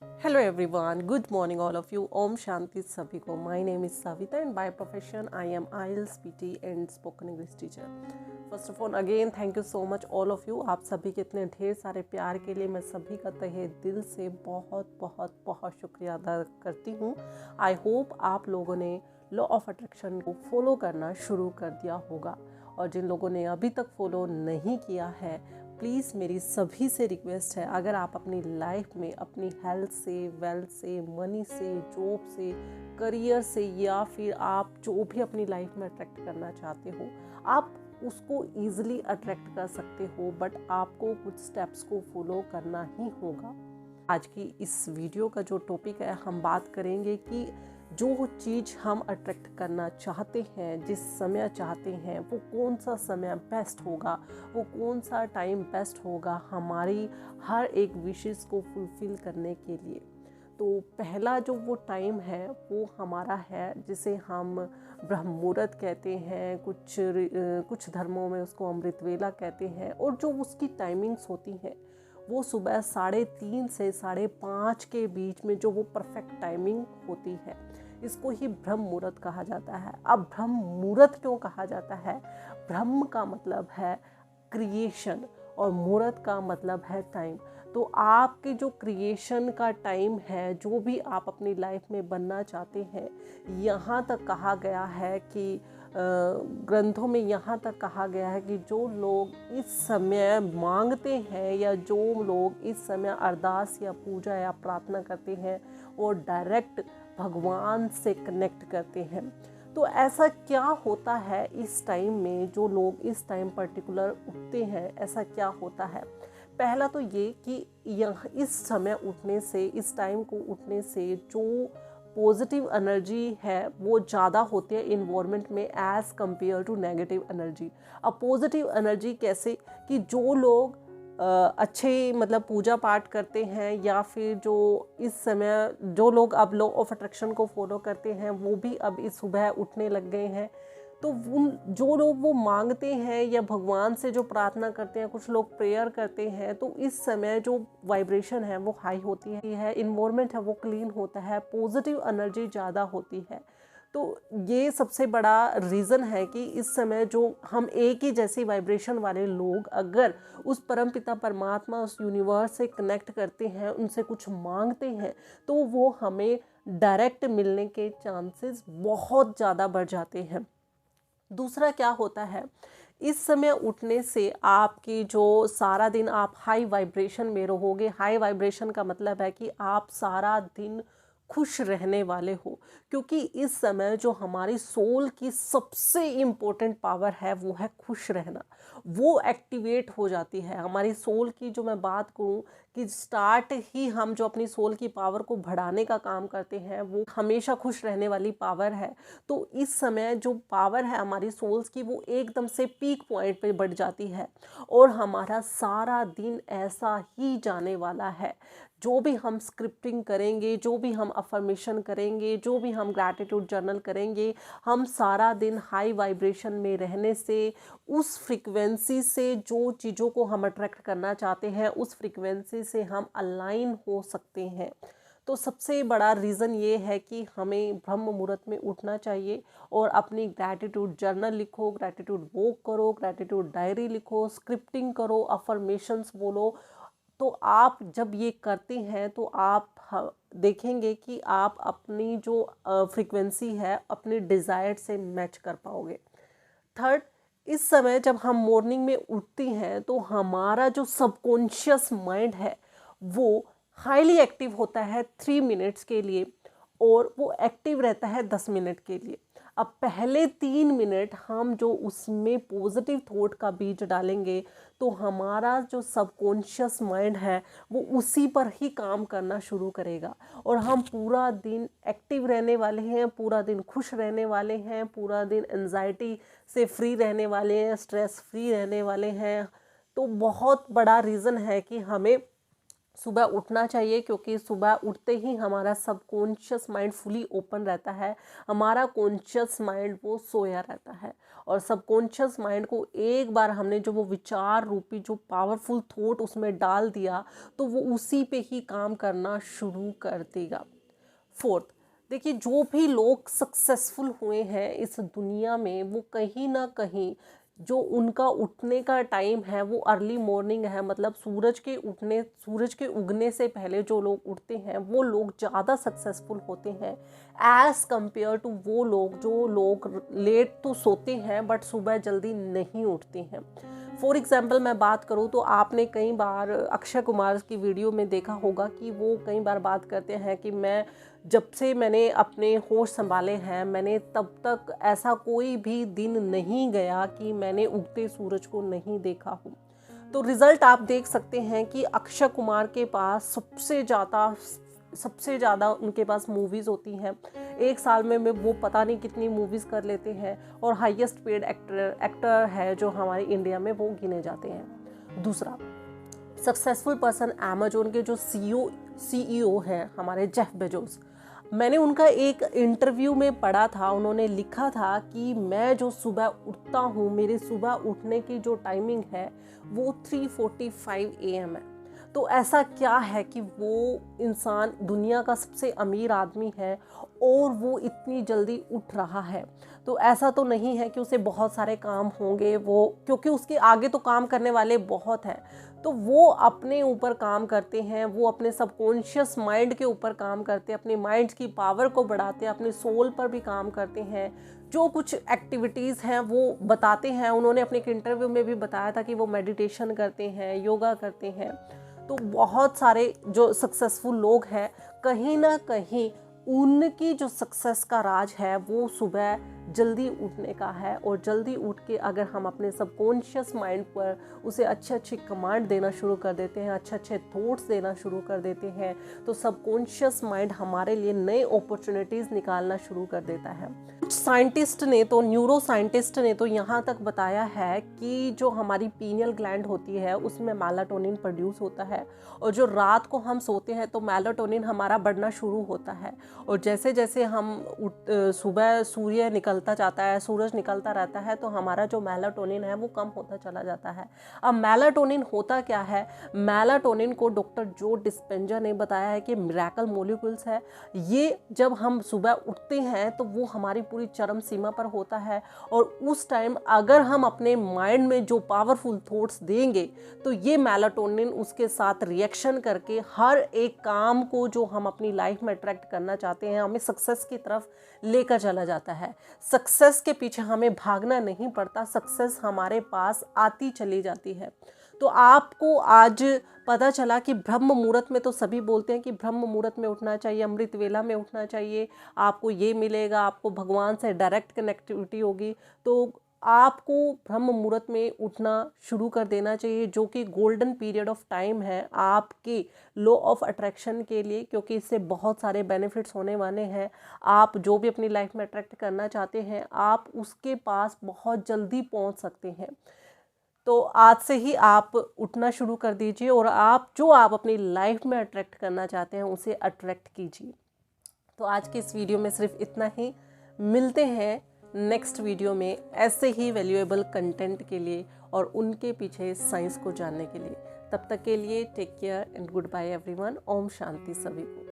Hello everyone, good morning all of you. Om Shanti सभी को. My name is Savita and by profession I am IELTS PT and spoken English teacher. First of all again thank you so much all of you. आप सभी के इतने ढेर सारे प्यार के लिए मैं सभी का तहे दिल से बहुत बहुत बहुत शुक्रिया अदा करती हूँ. आई होप आप लोगों ने लॉ ऑफ अट्रैक्शन को फॉलो करना शुरू कर दिया होगा और जिन लोगों ने अभी तक फॉलो नहीं किया है प्लीज़ मेरी सभी से रिक्वेस्ट है, अगर आप अपनी लाइफ में अपनी हेल्थ से, वेल्थ से, मनी से, जॉब से, करियर से या फिर आप जो भी अपनी लाइफ में अट्रैक्ट करना चाहते हो आप उसको ईजिली अट्रैक्ट कर सकते हो, बट आपको कुछ स्टेप्स को फॉलो करना ही होगा. आज की इस वीडियो का जो टॉपिक है हम बात करेंगे कि जो चीज़ हम अट्रैक्ट करना चाहते हैं, जिस समय चाहते हैं, वो कौन सा समय बेस्ट होगा, वो कौन सा टाइम बेस्ट होगा हमारी हर एक विशेस को फुलफ़िल करने के लिए. तो पहला जो वो टाइम है वो हमारा है जिसे हम ब्रह्म मुहूर्त कहते हैं, कुछ धर्मों में उसको अमृत वेला कहते हैं, और जो उसकी टाइमिंग्स होती हैं वो सुबह 3:30 से 5:30 के बीच में जो वो परफेक्ट टाइमिंग होती है इसको ही ब्रह्म मुहूर्त कहा जाता है. अब ब्रह्म मुहूर्त क्यों कहा जाता है? ब्रह्म का मतलब है क्रिएशन और मुहूर्त का मतलब है टाइम. तो आपके जो क्रिएशन का टाइम है, जो भी आप अपनी लाइफ में बनना चाहते हैं, यहाँ तक कहा गया है कि ग्रंथों में यहाँ तक कहा गया है कि जो लोग इस समय मांगते हैं या जो लोग इस समय अरदास या पूजा या प्रार्थना करते हैं वो डायरेक्ट भगवान से कनेक्ट करते हैं. तो ऐसा क्या होता है इस टाइम में, जो लोग इस टाइम पर्टिकुलर उठते हैं, ऐसा क्या होता है? पहला तो ये कि यहाँ इस समय उठने से, इस टाइम को उठने से जो पॉजिटिव एनर्जी है वो ज़्यादा होती है इन्वायरमेंट में as compare to negative energy. अब पॉजिटिव एनर्जी कैसे कि जो लोग अच्छे मतलब पूजा पाठ करते हैं या फिर जो इस समय जो लोग अब लॉ ऑफ अट्रैक्शन को फॉलो करते हैं वो भी अब इस सुबह उठने लग गए हैं. तो उन जो लोग वो मांगते हैं या भगवान से जो प्रार्थना करते हैं, कुछ लोग प्रेयर करते हैं, तो इस समय जो वाइब्रेशन है वो हाई होती है, इन्वायरमेंट है वो क्लीन होता है, पॉजिटिव एनर्जी ज़्यादा होती है. तो ये सबसे बड़ा रीज़न है कि इस समय जो हम एक ही जैसी वाइब्रेशन वाले लोग अगर उस परमपिता परमात्मा, उस यूनिवर्स से कनेक्ट करते हैं, उनसे कुछ मांगते हैं, तो वो हमें डायरेक्ट मिलने के चांसेस बहुत ज़्यादा बढ़ जाते हैं. दूसरा क्या होता है, इस समय उठने से आपकी जो सारा दिन आप हाई वाइब्रेशन में रहोगे. हाई वाइब्रेशन का मतलब है कि आप सारा दिन खुश रहने वाले हो, क्योंकि इस समय जो हमारी सोल की सबसे इम्पोर्टेंट पावर है वो है खुश रहना. वो एक्टिवेट हो जाती है हमारी सोल की. जो मैं बात करूं कि स्टार्ट ही हम जो अपनी सोल की पावर को बढ़ाने का काम करते हैं वो हमेशा खुश रहने वाली पावर है. तो इस समय जो पावर है हमारी सोल्स की वो एकदम से पीक पॉइंट पे बढ़ जाती है और हमारा सारा दिन ऐसा ही जाने वाला है. जो भी हम स्क्रिप्टिंग करेंगे, जो भी हम अफर्मेशन करेंगे, जो भी हम ग्रैटिट्यूड जर्नल करेंगे, हम सारा दिन हाई वाइब्रेशन में रहने से, उस फ्रीक्वेंसी से जो चीज़ों को हम अट्रैक्ट करना चाहते हैं उस फ्रीक्वेंसी से हम अलाइन हो सकते हैं. तो सबसे बड़ा रीज़न ये है कि हमें ब्रह्म मुहूर्त में उठना चाहिए और अपनी ग्रैटिट्यूड जर्नल लिखो, ग्रैटिट्यूड वॉक करो, ग्रैटिट्यूड डायरी लिखो, स्क्रिप्टिंग करो, अफर्मेशंस बोलो. तो आप जब ये करते हैं तो आप देखेंगे कि आप अपनी जो फ्रीक्वेंसी है अपनी डिज़ायर से मैच कर पाओगे. थर्ड, इस समय जब हम मॉर्निंग में उठती हैं तो हमारा जो सबकॉन्शियस माइंड है वो हाईली एक्टिव होता है 3 मिनट्स के लिए और वो एक्टिव रहता है 10 मिनट के लिए. अब पहले 3 मिनट हम जो उसमें पॉजिटिव थॉट का बीज डालेंगे तो हमारा जो सबकॉन्शियस माइंड है वो उसी पर ही काम करना शुरू करेगा और हम पूरा दिन एक्टिव रहने वाले हैं, पूरा दिन खुश रहने वाले हैं, पूरा दिन एंजाइटी से फ्री रहने वाले हैं, स्ट्रेस फ्री रहने वाले हैं. तो बहुत बड़ा रीज़न है कि हमें सुबह उठना चाहिए, क्योंकि सुबह उठते ही हमारा सबकॉन्शियस माइंड फुली ओपन रहता है. हमारा कॉन्शियस माइंड वो सोया रहता है और सबकॉन्शियस माइंड को एक बार हमने जो वो विचार रूपी जो पावरफुल थॉट उसमें डाल दिया तो वो उसी पे ही काम करना शुरू कर देगा। फोर्थ, देखिए जो भी लोग सक्सेसफुल हुए हैं इस दुनिया में वो कहीं ना कहीं जो उनका उठने का टाइम है वो अर्ली मॉर्निंग है, मतलब सूरज के उगने से पहले जो लोग उठते हैं वो लोग ज़्यादा सक्सेसफुल होते हैं एज कंपेयर टू वो लोग जो लोग लेट तो सोते हैं बट सुबह जल्दी नहीं उठते हैं। फॉर एग्जाम्पल मैं बात करूँ तो आपने कई बार अक्षय कुमार की वीडियो में देखा होगा कि वो कई बार बात करते हैं कि जब से मैंने अपने होश संभाले हैं मैंने तब तक ऐसा कोई भी दिन नहीं गया कि मैंने उगते सूरज को नहीं देखा हो। तो रिजल्ट आप देख सकते हैं कि अक्षय कुमार के पास सबसे ज़्यादा उनके पास मूवीज़ होती हैं। एक साल में वो पता नहीं कितनी मूवीज़ कर लेते हैं और हाईएस्ट पेड एक्टर है जो हमारे इंडिया में वो गिने जाते हैं। दूसरा, सक्सेसफुल पर्सन अमेजोन के जो सीईओ हैं हमारे जेफ बेजोस, मैंने उनका एक इंटरव्यू में पढ़ा था, उन्होंने लिखा था कि मैं जो सुबह उठता हूँ मेरे सुबह उठने की जो टाइमिंग है वो 3:45 AM है। तो ऐसा क्या है कि वो इंसान दुनिया का सबसे अमीर आदमी है और वो इतनी जल्दी उठ रहा है। तो ऐसा तो नहीं है कि उसे बहुत सारे काम होंगे, वो क्योंकि उसके आगे तो काम करने वाले बहुत हैं। तो वो अपने ऊपर काम करते हैं, वो अपने सबकॉन्शियस माइंड के ऊपर काम करते हैं, अपने माइंड की पावर को बढ़ाते हैं, अपने सोल पर भी काम करते हैं। जो कुछ एक्टिविटीज़ हैं वो बताते हैं। उन्होंने अपने एक इंटरव्यू में भी बताया था कि वो मेडिटेशन करते हैं, योगा करते हैं। तो बहुत सारे जो सक्सेसफुल लोग हैं कहीं ना कहीं उनकी जो सक्सेस का राज है वो सुबह जल्दी उठने का है। और जल्दी उठ के अगर हम अपने सबकॉन्शियस माइंड पर उसे अच्छे कमांड देना शुरू कर देते हैं, अच्छे थॉट्स देना शुरू कर देते हैं, तो सबकॉन्शियस माइंड हमारे लिए नए अपॉर्चुनिटीज़ निकालना शुरू कर देता है। न्यूरो साइंटिस्ट ने तो यहाँ तक बताया है कि जो हमारी पीनियल ग्लैंड होती है उसमें मेलाटोनिन प्रोड्यूस होता है और जो रात को हम सोते हैं तो मेलाटोनिन हमारा बढ़ना शुरू होता है। और जैसे जैसे हम सुबह सूर्य निकलता जाता है, सूरज निकलता रहता है, तो हमारा जो मेलाटोनिन है वो कम होता चला जाता है। अब मेलाटोनिन होता क्या है? मेलाटोनिन को डॉक्टर जो डिस्पेंजा ने बताया है कि मिरेकल मॉलिक्यूल्स है। ये जब हम सुबह उठते हैं तो वो हमारी पूरी चरम सीमा पर होता है और उस टाइम अगर हम अपने माइंड में जो पावरफुल थॉट्स देंगे तो ये मेलाटोनिन उसके साथ रिएक्शन करके हर एक काम को जो हम अपनी लाइफ में अट्रैक्ट करना चाहते हैं हमें सक्सेस की तरफ लेकर चला जाता है। सक्सेस के पीछे हमें भागना नहीं पड़ता, सक्सेस हमारे पास आती चली जाती है। तो आपको आज पता चला कि ब्रह्म मुहूर्त में तो सभी बोलते हैं कि ब्रह्म मुहूर्त में उठना चाहिए, अमृत वेला में उठना चाहिए, आपको ये मिलेगा, आपको भगवान से डायरेक्ट कनेक्टिविटी होगी। तो आपको ब्रह्म मुहूर्त में उठना शुरू कर देना चाहिए, जो कि गोल्डन पीरियड ऑफ टाइम है आपके लॉ ऑफ अट्रैक्शन के लिए, क्योंकि इससे बहुत सारे बेनिफिट्स होने वाले हैं। आप जो भी अपनी लाइफ में अट्रैक्ट करना चाहते हैं आप उसके पास बहुत जल्दी पहुंच सकते हैं। तो आज से ही आप उठना शुरू कर दीजिए और आप अपनी लाइफ में अट्रैक्ट करना चाहते हैं उसे अट्रैक्ट कीजिए। तो आज के इस वीडियो में सिर्फ इतना ही। मिलते हैं नेक्स्ट वीडियो में ऐसे ही वैल्यूएबल कंटेंट के लिए और उनके पीछे साइंस को जानने के लिए। तब तक के लिए take care and goodbye everyone. Om Shanti सभी को।